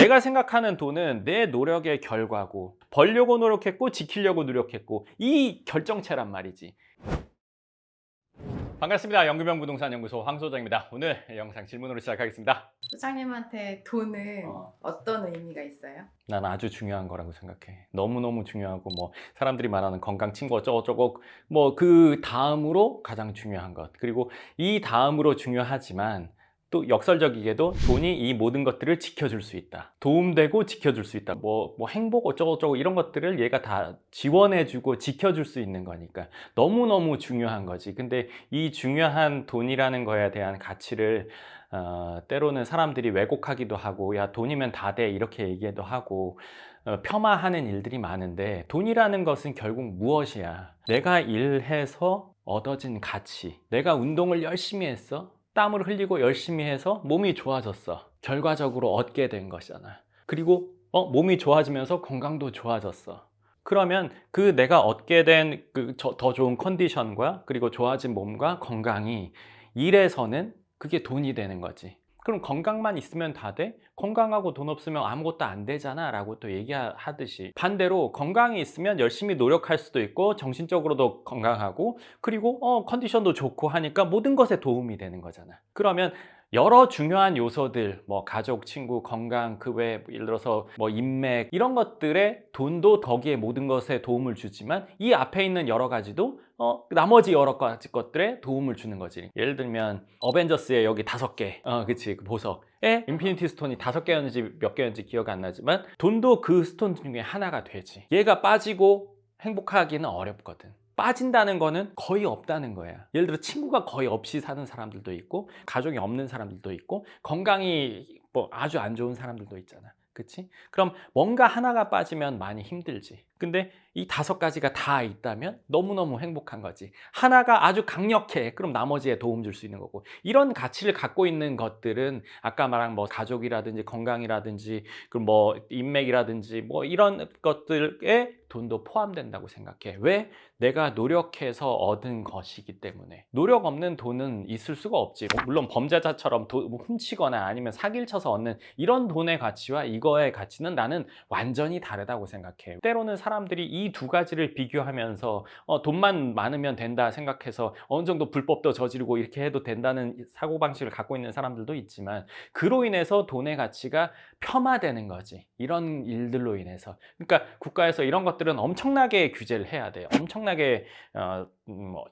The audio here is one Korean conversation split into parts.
내가 생각하는 돈은 내 노력의 결과고, 벌려고 노력했고 지키려고 노력했고, 이 결정체란 말이지. 반갑습니다. 연금형 부동산 연구소 황 소장입니다. 오늘 영상 질문으로 시작하겠습니다. 소장님한테 돈은 어떤 의미가 있어요? 난 아주 중요한 거라고 생각해. 너무너무 중요하고, 사람들이 말하는 건강, 친구 어쩌고저쩌고, 그 다음으로 가장 중요한 것. 그리고 이 다음으로 중요하지만 또 역설적이게도 돈이 이 모든 것들을 지켜줄 수 있다. 도움되고 지켜줄 수 있다. 행복 어쩌고저쩌고 이런 것들을 얘가 다 지원해주고 지켜줄 수 있는 거니까 너무너무 중요한 거지. 근데 이 중요한 돈이라는 거에 대한 가치를 때로는 사람들이 왜곡하기도 하고, 야, 돈이면 다 돼, 이렇게 얘기도 하고, 폄하하는 일들이 많은데, 돈이라는 것은 결국 무엇이야? 내가 일해서 얻어진 가치. 내가 운동을 열심히 했어. 땀을 흘리고 열심히 해서 몸이 좋아졌어. 결과적으로 얻게 된 것이잖아. 그리고 몸이 좋아지면서 건강도 좋아졌어. 그러면 그 내가 얻게 된 더 좋은 컨디션과 그리고 좋아진 몸과 건강이 일에서는 그게 돈이 되는 거지. 그럼 건강만 있으면 다 돼? 건강하고 돈 없으면 아무것도 안 되잖아 라고 또 얘기하듯이, 반대로 건강이 있으면 열심히 노력할 수도 있고 정신적으로도 건강하고 그리고 컨디션도 좋고 하니까 모든 것에 도움이 되는 거잖아. 그러면 여러 중요한 요소들, 가족, 친구, 건강, 그 외 예를 들어서 인맥, 이런 것들에 돈도 거기에 모든 것에 도움을 주지만 이 앞에 있는 여러 가지도 나머지 여러 가지 것들에 도움을 주는 거지. 예를 들면 어벤져스에 여기 5개, 그치, 그 보석에 인피니티 스톤이 5개였는지 몇 개였는지 기억 안 나지만 돈도 그 스톤 중에 하나가 되지. 얘가 빠지고 행복하기는 어렵거든. 빠진다는 거는 거의 없다는 거야. 예를 들어 친구가 거의 없이 사는 사람들도 있고, 가족이 없는 사람들도 있고, 건강이 아주 안 좋은 사람들도 있잖아. 그치? 그럼 뭔가 하나가 빠지면 많이 힘들지. 근데 이 5가지가 다 있다면 너무너무 행복한 거지. 하나가 아주 강력해. 그럼 나머지에 도움 줄 수 있는 거고. 이런 가치를 갖고 있는 것들은 아까 말한 가족이라든지 건강이라든지 그리고 인맥이라든지 이런 것들에 돈도 포함된다고 생각해. 왜? 내가 노력해서 얻은 것이기 때문에. 노력 없는 돈은 있을 수가 없지. 물론 범죄자처럼 훔치거나 아니면 사기를 쳐서 얻는 이런 돈의 가치와 이거의 가치는 나는 완전히 다르다고 생각해. 때로는 사람들이 이 2가지를 비교하면서 돈만 많으면 된다 생각해서 어느 정도 불법도 저지르고 이렇게 해도 된다는 사고방식을 갖고 있는 사람들도 있지만, 그로 인해서 돈의 가치가 폄하되는 거지. 이런 일들로 인해서. 그러니까 국가에서 이런 것들은 엄청나게 규제를 해야 돼요. 엄청나게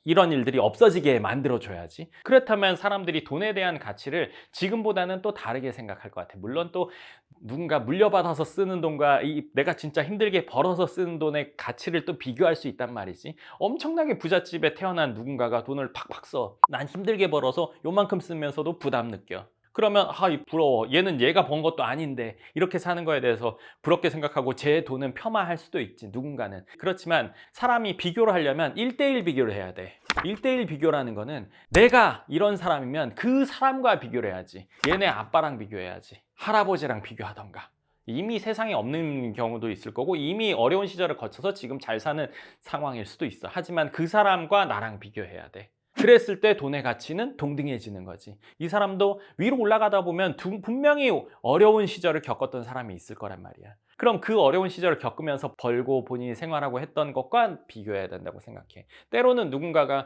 이런 일들이 없어지게 만들어줘야지. 그렇다면 사람들이 돈에 대한 가치를 지금보다는 또 다르게 생각할 것 같아. 물론 또 누군가 물려받아서 쓰는 돈과 내가 진짜 힘들게 벌어서 쓰는 돈의 가치를 또 비교할 수 있단 말이지. 엄청나게 부잣집에 태어난 누군가가 돈을 팍팍 써. 난 힘들게 벌어서 요만큼 쓰면서도 부담 느껴. 그러면 부러워. 얘는 얘가 번 것도 아닌데 이렇게 사는 거에 대해서 부럽게 생각하고 제 돈은 폄하할 수도 있지, 누군가는. 그렇지만 사람이 비교를 하려면 1대1 비교를 해야 돼. 1대1 비교라는 거는 내가 이런 사람이면 그 사람과 비교를 해야지. 얘네 아빠랑 비교해야지. 할아버지랑 비교하던가. 이미 세상에 없는 경우도 있을 거고 이미 어려운 시절을 거쳐서 지금 잘 사는 상황일 수도 있어. 하지만 그 사람과 나랑 비교해야 돼. 그랬을 때 돈의 가치는 동등해지는 거지. 이 사람도 위로 올라가다 보면 분명히 어려운 시절을 겪었던 사람이 있을 거란 말이야. 그럼 그 어려운 시절을 겪으면서 벌고 본인이 생활하고 했던 것과 비교해야 된다고 생각해. 때로는 누군가가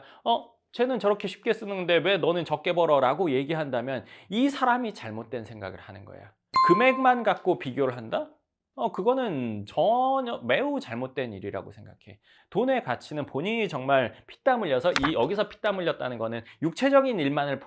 쟤는 저렇게 쉽게 쓰는데 왜 너는 적게 벌어? 라고 얘기한다면 이 사람이 잘못된 생각을 하는 거야. 금액만 갖고 비교를 한다? 그거는 전혀 매우 잘못된 일이라고 생각해. 돈의 가치는 본인이 정말 피땀 흘려서, 여기서 피땀 흘렸다는 거는 육체적인 일만을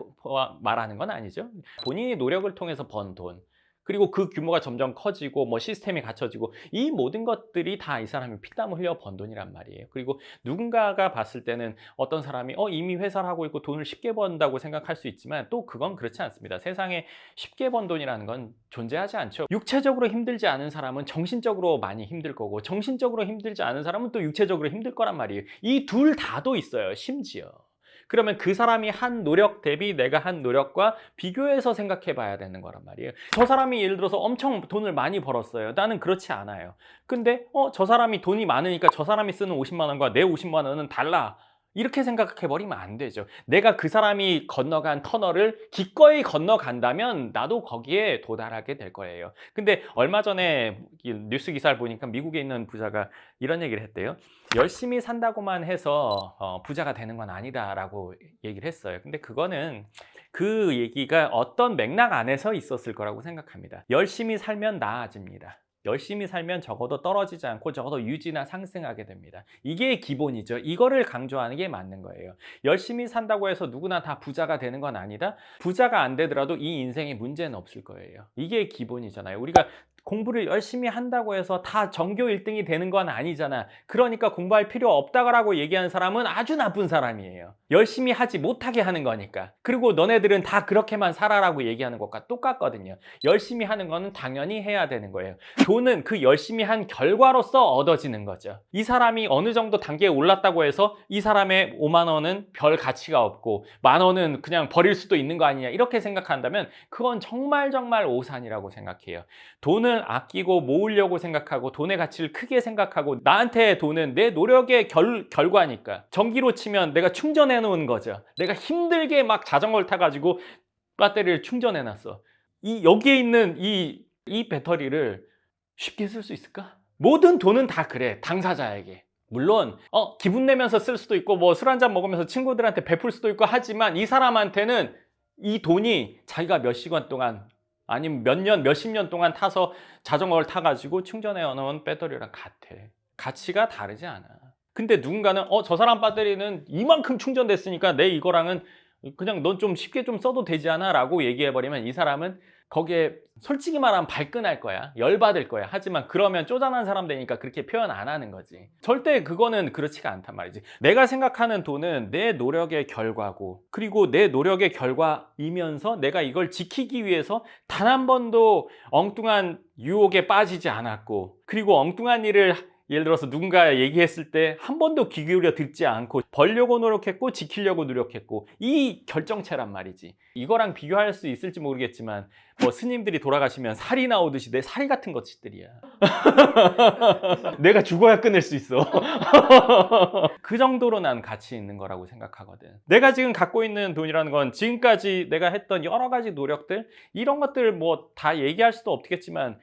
말하는 건 아니죠. 본인이 노력을 통해서 번 돈, 그리고 그 규모가 점점 커지고 시스템이 갖춰지고 이 모든 것들이 다 이 사람이 피땀 흘려 번 돈이란 말이에요. 그리고 누군가가 봤을 때는 어떤 사람이 이미 회사를 하고 있고 돈을 쉽게 번다고 생각할 수 있지만 또 그건 그렇지 않습니다. 세상에 쉽게 번 돈이라는 건 존재하지 않죠. 육체적으로 힘들지 않은 사람은 정신적으로 많이 힘들 거고, 정신적으로 힘들지 않은 사람은 또 육체적으로 힘들 거란 말이에요. 이 둘 다도 있어요, 심지어. 그러면 그 사람이 한 노력 대비 내가 한 노력과 비교해서 생각해 봐야 되는 거란 말이에요. 저 사람이 예를 들어서 엄청 돈을 많이 벌었어요. 나는 그렇지 않아요. 근데 저 사람이 돈이 많으니까 저 사람이 쓰는 50만 원과 내 50만 원은 달라. 이렇게 생각해버리면 안 되죠. 내가 그 사람이 건너간 터널을 기꺼이 건너간다면 나도 거기에 도달하게 될 거예요. 근데 얼마 전에 뉴스 기사를 보니까 미국에 있는 부자가 이런 얘기를 했대요. 열심히 산다고만 해서 부자가 되는 건 아니다라고 얘기를 했어요. 근데 그거는 그 얘기가 어떤 맥락 안에서 있었을 거라고 생각합니다. 열심히 살면 나아집니다. 열심히 살면 적어도 떨어지지 않고 적어도 유지나 상승하게 됩니다. 이게 기본이죠. 이거를 강조하는 게 맞는 거예요. 열심히 산다고 해서 누구나 다 부자가 되는 건 아니다. 부자가 안 되더라도 이 인생에 문제는 없을 거예요. 이게 기본이잖아요. 우리가 공부를 열심히 한다고 해서 다 전교 1등이 되는 건 아니잖아. 그러니까 공부할 필요 없다고 얘기하는 사람은 아주 나쁜 사람이에요. 열심히 하지 못하게 하는 거니까. 그리고 너네들은 다 그렇게만 살아라고 얘기하는 것과 똑같거든요. 열심히 하는 거는 당연히 해야 되는 거예요. 돈은 그 열심히 한 결과로서 얻어지는 거죠. 이 사람이 어느 정도 단계에 올랐다고 해서 이 사람의 5만 원은 별 가치가 없고 10,000원은 그냥 버릴 수도 있는 거 아니냐 이렇게 생각한다면 그건 정말 오산이라고 생각해요. 돈을 아끼고 모으려고 생각하고 돈의 가치를 크게 생각하고 나한테 돈은 내 노력의 결과니까 전기로 치면 내가 충전해 놓은 거죠. 내가 힘들게 막 자전거를 타가지고 배터리를 충전해 놨어. 여기에 있는 이 배터리를 쉽게 쓸 수 있을까? 모든 돈은 다 그래. 당사자에게. 물론 기분 내면서 쓸 수도 있고 뭐 술 한잔 먹으면서 친구들한테 베풀 수도 있고 하지만 이 사람한테는 이 돈이 자기가 몇 시간 동안 아니면 몇 년, 몇십 년 동안 타서 자전거를 타가지고 충전해 놓은 배터리랑 같아. 가치가 다르지 않아. 근데 누군가는 저 사람 배터리는 이만큼 충전됐으니까 내 이거랑은 그냥 넌 좀 쉽게 좀 써도 되지 않아? 라고 얘기해버리면 이 사람은 거기에 솔직히 말하면 발끈할 거야. 열받을 거야. 하지만 그러면 쪼잔한 사람 되니까 그렇게 표현 안 하는 거지. 절대 그거는 그렇지가 않단 말이지. 내가 생각하는 돈은 내 노력의 결과고 그리고 내 노력의 결과이면서 내가 이걸 지키기 위해서 단 한 번도 엉뚱한 유혹에 빠지지 않았고 그리고 엉뚱한 일을 예를 들어서 누군가 얘기했을 때 한 번도 귀 기울여 듣지 않고 벌려고 노력했고 지키려고 노력했고 이 결정체란 말이지. 이거랑 비교할 수 있을지 모르겠지만 뭐 스님들이 돌아가시면 살이 나오듯이 내 살이 같은 것들이야. 내가 죽어야 끊을 수 있어. 그 정도로 난 가치 있는 거라고 생각하거든. 내가 지금 갖고 있는 돈이라는 건 지금까지 내가 했던 여러 가지 노력들 이런 것들 뭐 다 얘기할 수도 없겠지만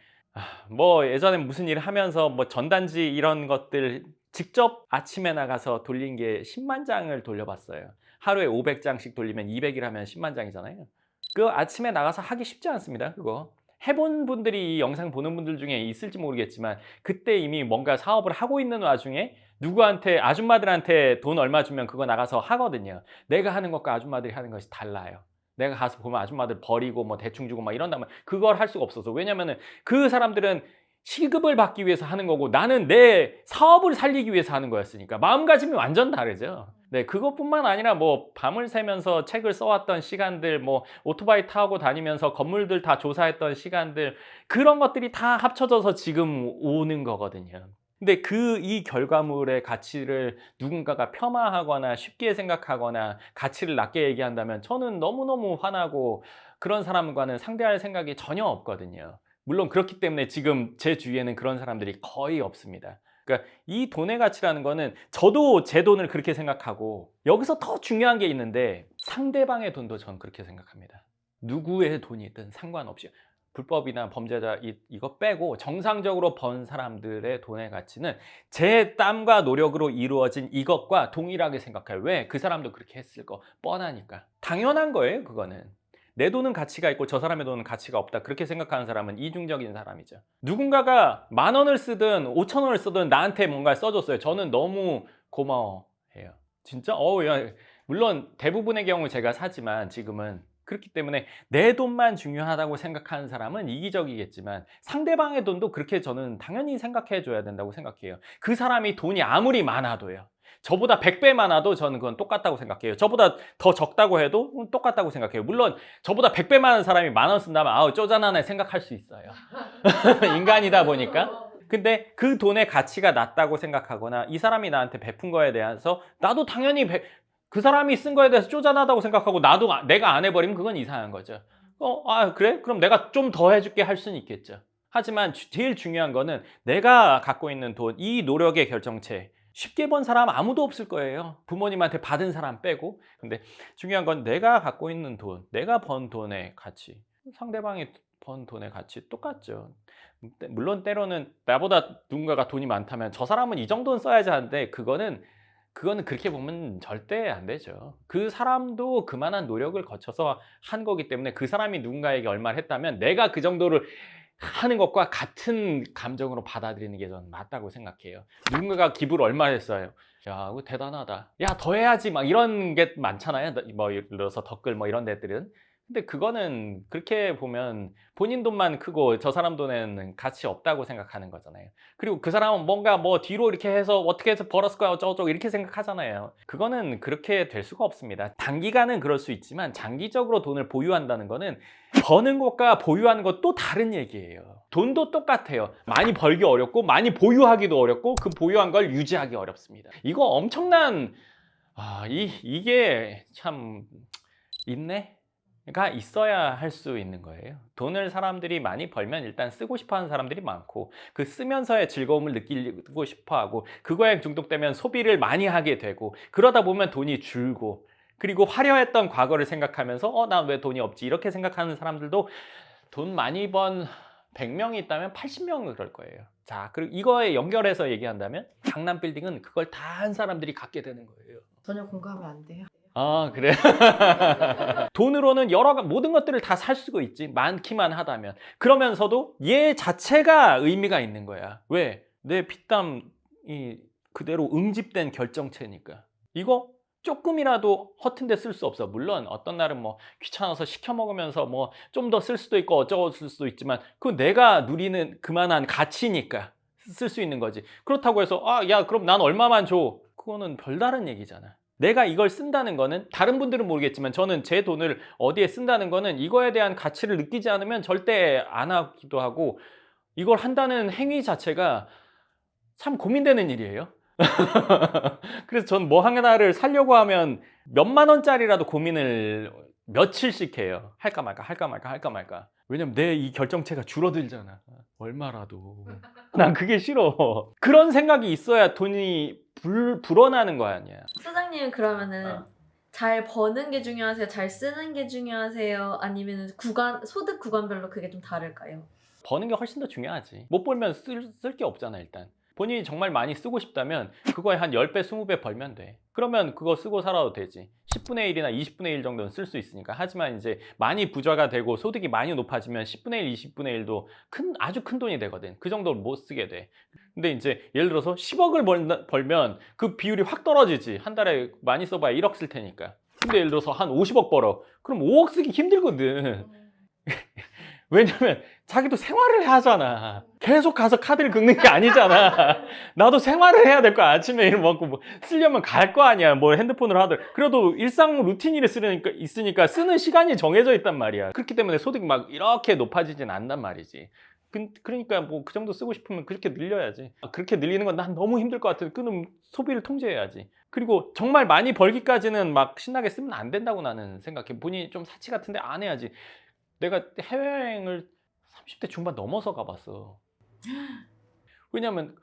뭐 예전에 무슨 일을 하면서 뭐 전단지 이런 것들 직접 아침에 나가서 돌린 게 10만 장을 돌려봤어요. 하루에 500장씩 돌리면 200일 하면 10만 장이잖아요. 그 아침에 나가서 하기 쉽지 않습니다. 그거 해본 분들이 이 영상 보는 분들 중에 있을지 모르겠지만 그때 이미 뭔가 사업을 하고 있는 와중에 누구한테 아줌마들한테 돈 얼마 주면 그거 나가서 하거든요. 내가 하는 것과 아줌마들이 하는 것이 달라요. 내가 가서 보면 아줌마들 버리고 뭐 대충 주고 막 이런다면 그걸 할 수가 없어서. 왜냐면은 그 사람들은 시급을 받기 위해서 하는 거고 나는 내 사업을 살리기 위해서 하는 거였으니까 마음가짐이 완전 다르죠. 네, 그것뿐만 아니라 뭐 밤을 새면서 책을 써왔던 시간들, 뭐 오토바이 타고 다니면서 건물들 다 조사했던 시간들 그런 것들이 다 합쳐져서 지금 오는 거거든요. 근데 이 결과물의 가치를 누군가가 폄하하거나 쉽게 생각하거나 가치를 낮게 얘기한다면 저는 너무너무 화나고 그런 사람과는 상대할 생각이 전혀 없거든요. 물론 그렇기 때문에 지금 제 주위에는 그런 사람들이 거의 없습니다. 그러니까 이 돈의 가치라는 거는 저도 제 돈을 그렇게 생각하고 여기서 더 중요한 게 있는데 상대방의 돈도 전 그렇게 생각합니다. 누구의 돈이든 상관없이. 불법이나 범죄자 이거 빼고 정상적으로 번 사람들의 돈의 가치는 제 땀과 노력으로 이루어진 이것과 동일하게 생각해요. 왜? 그 사람도 그렇게 했을 거 뻔하니까. 당연한 거예요, 그거는. 내 돈은 가치가 있고 저 사람의 돈은 가치가 없다. 그렇게 생각하는 사람은 이중적인 사람이죠. 누군가가 10,000원을 쓰든 5,000원을 쓰든 나한테 뭔가 써줬어요. 저는 너무 고마워해요. 진짜? 물론 대부분의 경우 제가 사지만 지금은 그렇기 때문에 내 돈만 중요하다고 생각하는 사람은 이기적이겠지만 상대방의 돈도 그렇게 저는 당연히 생각해 줘야 된다고 생각해요. 그 사람이 돈이 아무리 많아도요. 저보다 100배 많아도 저는 그건 똑같다고 생각해요. 저보다 더 적다고 해도 똑같다고 생각해요. 물론 저보다 100배 많은 사람이 10,000원 쓴다면 쪼잔하네 생각할 수 있어요. 인간이다 보니까. 근데 그 돈의 가치가 낮다고 생각하거나 이 사람이 나한테 베푼 거에 대해서 나도 당연히 그 사람이 쓴 거에 대해서 쪼잔하다고 생각하고 내가 안 해버리면 그건 이상한 거죠. 그래? 그럼 내가 좀 더 해줄게 할 수는 있겠죠. 하지만 제일 중요한 거는 내가 갖고 있는 돈, 이 노력의 결정체, 쉽게 번 사람 아무도 없을 거예요. 부모님한테 받은 사람 빼고. 근데 중요한 건 내가 갖고 있는 돈, 내가 번 돈의 가치, 상대방이 번 돈의 가치 똑같죠. 물론 때로는 나보다 누군가가 돈이 많다면 저 사람은 이 정도는 써야지 하는데 그거는 그렇게 보면 절대 안 되죠. 그 사람도 그만한 노력을 거쳐서 한 거기 때문에 그 사람이 누군가에게 얼마를 했다면 내가 그 정도를 하는 것과 같은 감정으로 받아들이는 게 저는 맞다고 생각해요. 누군가가 기부를 얼마 했어요. 야, 그거 대단하다. 야, 더 해야지. 막 이런 게 많잖아요. 뭐 예를 들어서 댓글 뭐 이런 데들은. 근데 그거는 그렇게 보면 본인 돈만 크고 저 사람 돈에는 가치 없다고 생각하는 거잖아요. 그리고 그 사람은 뭔가 뭐 뒤로 이렇게 해서 어떻게 해서 벌었을 거야 어쩌고저쩌고 이렇게 생각하잖아요. 그거는 그렇게 될 수가 없습니다. 단기간은 그럴 수 있지만 장기적으로 돈을 보유한다는 거는 버는 것과 보유하는 것 또 다른 얘기예요. 돈도 똑같아요. 많이 벌기 어렵고 많이 보유하기도 어렵고 그 보유한 걸 유지하기 어렵습니다. 이거 엄청난 이게 참 인내가 있어야 할 수 있는 거예요. 돈을 사람들이 많이 벌면 일단 쓰고 싶어 하는 사람들이 많고 그 쓰면서의 즐거움을 느끼고 싶어 하고 그거에 중독되면 소비를 많이 하게 되고 그러다 보면 돈이 줄고 그리고 화려했던 과거를 생각하면서 난 왜 돈이 없지 이렇게 생각하는 사람들도 돈 많이 번 100명이 있다면 80명은 그럴 거예요. 자, 그리고 이거에 연결해서 얘기한다면 강남 빌딩은 그걸 다 한 사람들이 갖게 되는 거예요. 전혀 공감이 안 돼요. 아, 그래? 돈으로는 모든 것들을 다 살 수가 있지. 많기만 하다면. 그러면서도 얘 자체가 의미가 있는 거야. 왜? 내 피땀이 그대로 응집된 결정체니까. 이거 조금이라도 허튼 데 쓸 수 없어. 물론 어떤 날은 뭐 귀찮아서 시켜 먹으면서 뭐 좀 더 쓸 수도 있고 어쩌고 쓸 수도 있지만 그건 내가 누리는 그만한 가치니까 쓸 수 있는 거지. 그렇다고 해서 야 그럼 난 얼마만 줘. 그거는 별다른 얘기잖아. 내가 이걸 쓴다는 거는 다른 분들은 모르겠지만 저는 제 돈을 어디에 쓴다는 거는 이거에 대한 가치를 느끼지 않으면 절대 안 하기도 하고 이걸 한다는 행위 자체가 참 고민되는 일이에요. 그래서 전 뭐 하나를 사려고 하면 몇만 원짜리라도 고민을 며칠씩 해요. 할까 말까 할까 말까 할까 말까. 왜냐면 내 이 결정체가 줄어들잖아. 얼마라도. 난 그게 싫어. 그런 생각이 있어야 돈이 불어나는 거 아니야. 소장님은 그러면은 잘 버는 게 중요하세요? 잘 쓰는 게 중요하세요? 아니면 소득 구간별로 그게 좀 다를까요? 버는 게 훨씬 더 중요하지. 못 벌면 쓸 게 없잖아 일단. 본인이 정말 많이 쓰고 싶다면 그거에 한 10배, 20배 벌면 돼. 그러면 그거 쓰고 살아도 되지. 10분의 1이나 20분의 1 정도는 쓸 수 있으니까. 하지만 이제 많이 부자가 되고 소득이 많이 높아지면 10분의 1, 20분의 1도 아주 큰 돈이 되거든. 그 정도를 못 쓰게 돼. 근데 이제 예를 들어서 10억을 벌면 그 비율이 확 떨어지지. 한 달에 많이 써봐야 1억 쓸 테니까. 근데 예를 들어서 한 50억 벌어. 그럼 5억 쓰기 힘들거든. 왜냐면 자기도 생활을 하잖아. 계속 가서 카드를 긁는 게 아니잖아. 나도 생활을 해야 될 거야. 아침에 일 먹고 뭐 쓰려면 갈 거 아니야. 뭐 핸드폰으로 하든. 그래도 일상 루틴이 있으니까 쓰는 시간이 정해져 있단 말이야. 그렇기 때문에 소득이 막 이렇게 높아지진 않단 말이지. 그러니까 뭐 그 정도 쓰고 싶으면 그렇게 늘려야지. 그렇게 늘리는 건 난 너무 힘들 것 같아. 그럼 소비를 통제해야지. 그리고 정말 많이 벌기까지는 막 신나게 쓰면 안 된다고 나는 생각해. 본인이 좀 사치 같은데 안 해야지. 내가 해외여행을 30대 중반 넘어서 가봤어. 왜냐면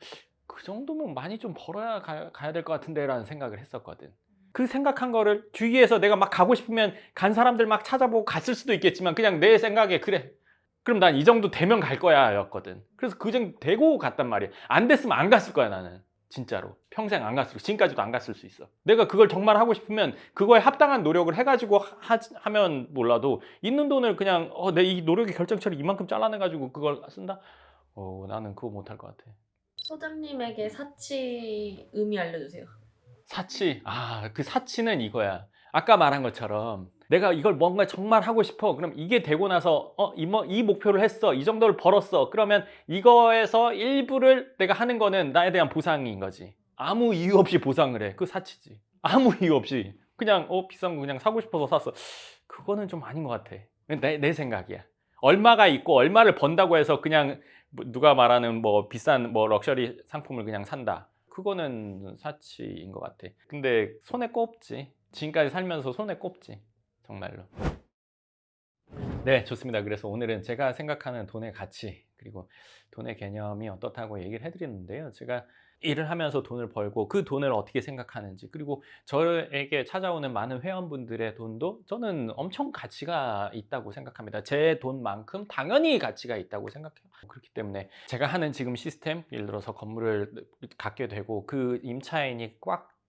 그 정도면 많이 좀 벌어야 가야 될 것 같은데 라는 생각을 했었거든. 그 생각한 거를 주위에서 내가 막 가고 싶으면 간 사람들 막 찾아보고 갔을 수도 있겠지만 그냥 내 생각에 그래. 그럼 난 이 정도 되면 갈 거야 였거든. 그래서 그 정도 되고 갔단 말이야. 안 됐으면 안 갔을 거야 나는. 진짜로 평생 안 갔을 지금까지도 안 갔을 수 있어. 내가 그걸 정말 하고 싶으면 그거에 합당한 노력을 해가지고 하면 몰라도 있는 돈을 그냥 내 이 노력의 결정처를 이만큼 잘라내가지고 그걸 쓴다? 나는 그거 못할 것 같아. 소장님에게 사치 의미 알려주세요. 사치? 그 사치는 이거야. 아까 말한 것처럼 내가 이걸 뭔가 정말 하고 싶어. 그럼 이게 되고 나서 이 목표를 했어. 이 정도를 벌었어. 그러면 이거에서 일부를 내가 하는 거는 나에 대한 보상인 거지. 아무 이유 없이 보상을 해. 그 사치지. 아무 이유 없이. 그냥 비싼 거 그냥 사고 싶어서 샀어. 그거는 좀 아닌 것 같아. 내 생각이야. 얼마가 있고 얼마를 번다고 해서 그냥 누가 말하는 뭐 비싼 뭐 럭셔리 상품을 그냥 산다. 그거는 사치인 것 같아. 근데 손에 꼽지. 지금까지 살면서 손에 꼽지. 정말로. 네, 좋습니다. 그래서 오늘은 제가 생각하는 돈의 가치 그리고 돈의 개념이 어떻다고 얘기를 해드렸는데요. 제가 일을 하면서 돈을 벌고 그 돈을 어떻게 생각하는지, 그리고 저에게 찾아오는 많은 회원분들의 돈도 저는 엄청 가치가 있다고 생각합니다. 제 돈만큼 당연히 가치가 있다고 생각해요. 그렇기 때문에 제가 하는 지금 시스템, 예를 들어서 건물을 갖게 되고 그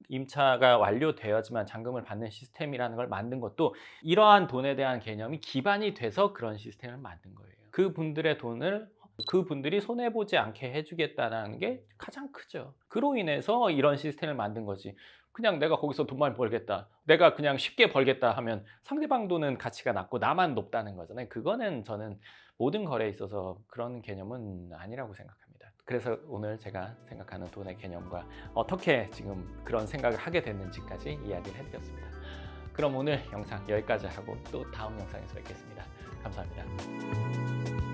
임차가 완료되어야지만 잔금을 받는 시스템이라는 걸 만든 것도 이러한 돈에 대한 개념이 기반이 돼서 그런 시스템을 만든 거예요. 그분들의 돈을 그분들이 손해보지 않게 해주겠다는 게 가장 크죠. 그로 인해서 이런 시스템을 만든 거지. 그냥 내가 거기서 돈만 벌겠다, 내가 그냥 쉽게 벌겠다 하면 상대방 돈은 가치가 낮고 나만 높다는 거잖아요. 그거는 저는 모든 거래에 있어서 그런 개념은 아니라고 생각합니다. 그래서 오늘 제가 생각하는 돈의 개념과 어떻게 지금 그런 생각을 하게 됐는지까지 이야기를 해드렸습니다. 그럼 오늘 영상 여기까지 하고 또 다음 영상에서 뵙겠습니다. 감사합니다.